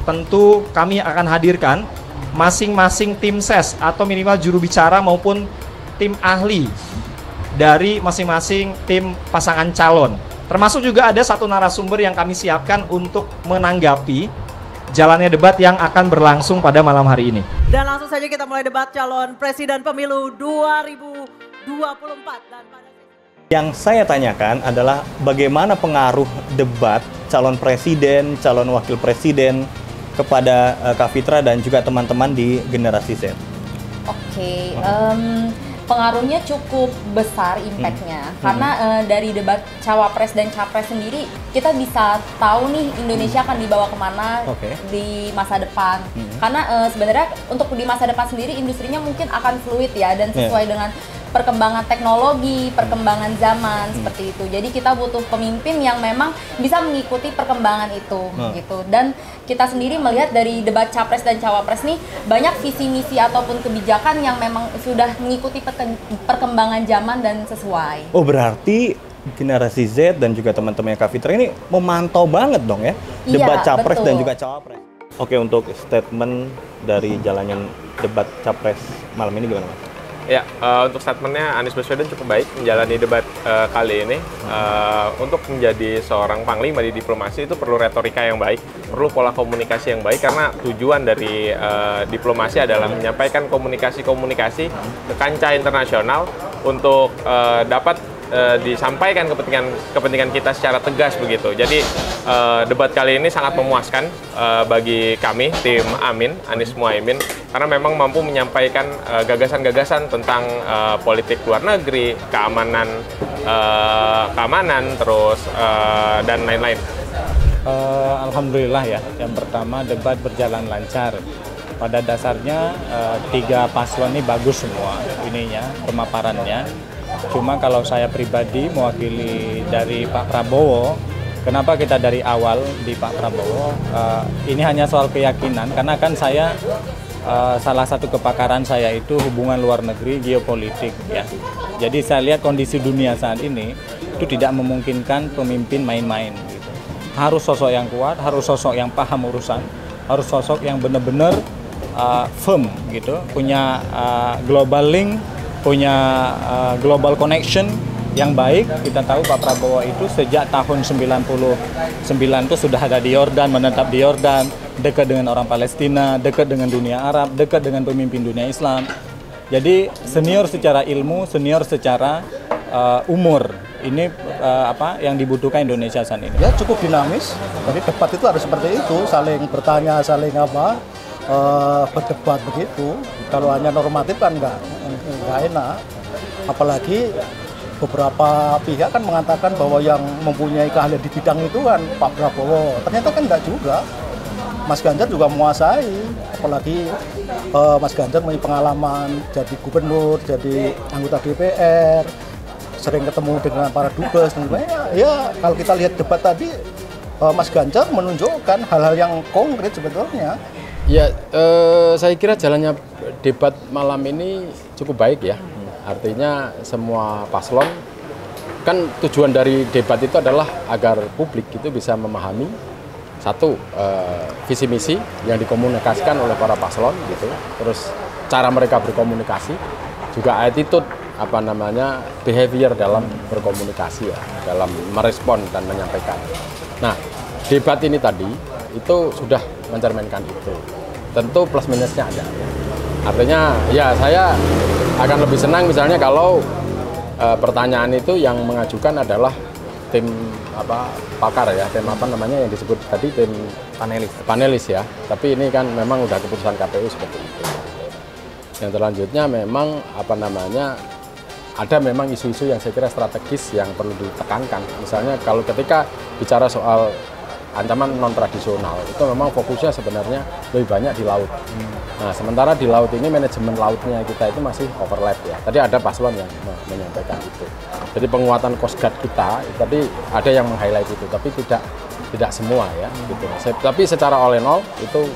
tentu kami akan hadirkan masing-masing tim ses atau minimal juru bicara maupun tim ahli dari masing-masing tim pasangan calon. Termasuk juga ada satu narasumber yang kami siapkan untuk menanggapi jalannya debat yang akan berlangsung pada malam hari ini. Dan langsung saja kita mulai debat calon presiden pemilu 2024. Dan yang saya tanyakan adalah bagaimana pengaruh debat calon presiden, calon wakil presiden kepada Kak Fitra dan juga teman-teman di generasi Z. Oke, pengaruhnya cukup besar impact-nya karena dari debat cawapres dan capres sendiri kita bisa tahu nih Indonesia akan dibawa kemana di masa depan. Karena sebenarnya untuk di masa depan sendiri industrinya mungkin akan fluid ya dan sesuai dengan perkembangan teknologi, perkembangan zaman seperti itu. Jadi kita butuh pemimpin yang memang bisa mengikuti perkembangan itu gitu. Dan kita sendiri melihat dari debat capres dan cawapres nih banyak visi misi ataupun kebijakan yang memang sudah mengikuti perkembangan zaman dan sesuai. Oh, berarti generasi Z dan juga teman-temannya Kak Fitra ini memantau banget dong ya debat capres dan juga cawapres. Oke, untuk statement dari jalannya debat capres malam ini gimana, Mas? Ya, untuk statementnya Anies Baswedan cukup baik menjalani debat kali ini. Untuk menjadi seorang panglima di diplomasi itu perlu retorika yang baik, perlu pola komunikasi yang baik, karena tujuan dari diplomasi adalah menyampaikan komunikasi-komunikasi ke kancah internasional untuk dapat disampaikan kepentingan kita secara tegas begitu. Jadi debat kali ini sangat memuaskan bagi kami tim Amin, Anies Muhaimin, karena memang mampu menyampaikan gagasan-gagasan tentang politik luar negeri, keamanan terus dan lain-lain. Alhamdulillah ya, yang pertama debat berjalan lancar. Pada dasarnya tiga paslon ini bagus semua ininya, pemaparannya. Cuma kalau saya pribadi mewakili dari Pak Prabowo, kenapa kita dari awal di Pak Prabowo, ini hanya soal keyakinan, karena kan saya salah satu kepakaran saya itu hubungan luar negeri, geopolitik ya. Jadi saya lihat kondisi dunia saat ini itu tidak memungkinkan pemimpin main-main gitu. Harus sosok yang kuat, harus sosok yang paham urusan, harus sosok yang benar-benar firm gitu, punya global link, punya global connection yang baik. Kita tahu Pak Prabowo itu sejak tahun 99 itu sudah ada di Yordan, menetap di Yordan, dekat dengan orang Palestina, dekat dengan dunia Arab, dekat dengan pemimpin dunia Islam. Jadi senior secara ilmu, senior secara umur. Ini apa yang dibutuhkan Indonesia saat ini. Ya cukup dinamis. Jadi debat itu harus seperti itu, saling bertanya, saling berdebat begitu. Kalau hanya normatif kan nggak enak. Apalagi beberapa pihak kan mengatakan bahwa yang mempunyai keahlian di bidang itu kan Pak Prabowo. Ternyata kan nggak juga. Mas Ganjar juga menguasai. Apalagi Mas Ganjar mempunyai pengalaman jadi gubernur, jadi anggota DPR, sering ketemu dengan para dubes. Ya kalau kita lihat debat tadi, Mas Ganjar menunjukkan hal-hal yang konkret sebetulnya. Ya, saya kira jalannya debat malam ini cukup baik ya. Artinya semua paslon, kan tujuan dari debat itu adalah agar publik itu bisa memahami satu, visi misi yang dikomunikasikan oleh para paslon gitu. Terus cara mereka berkomunikasi, juga attitude behavior dalam berkomunikasi ya, dalam merespon dan menyampaikan. Nah, debat ini tadi itu sudah mencerminkan itu. Tentu plus minusnya ada. Artinya ya saya akan lebih senang misalnya kalau pertanyaan itu yang mengajukan adalah tim pakar ya, tim yang disebut tadi tim panelis ya. Tapi ini kan memang udah keputusan KPU seperti itu. Yang selanjutnya memang ada memang isu-isu yang saya kira strategis yang perlu ditekankan. Misalnya kalau ketika bicara soal ancaman non-tradisional, itu memang fokusnya sebenarnya lebih banyak di laut. Nah, sementara di laut ini manajemen lautnya kita itu masih overlap ya. Tadi ada paslon yang menyampaikan itu. Jadi penguatan Coast Guard kita, tadi ada yang meng-highlight itu, tapi tidak semua ya. Gitu. Tapi secara all in all itu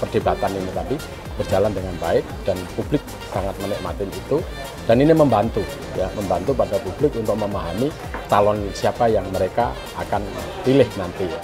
perdebatan ini tadi berjalan dengan baik dan publik sangat menikmati itu, dan ini membantu pada publik untuk memahami calon siapa yang mereka akan pilih nanti ya.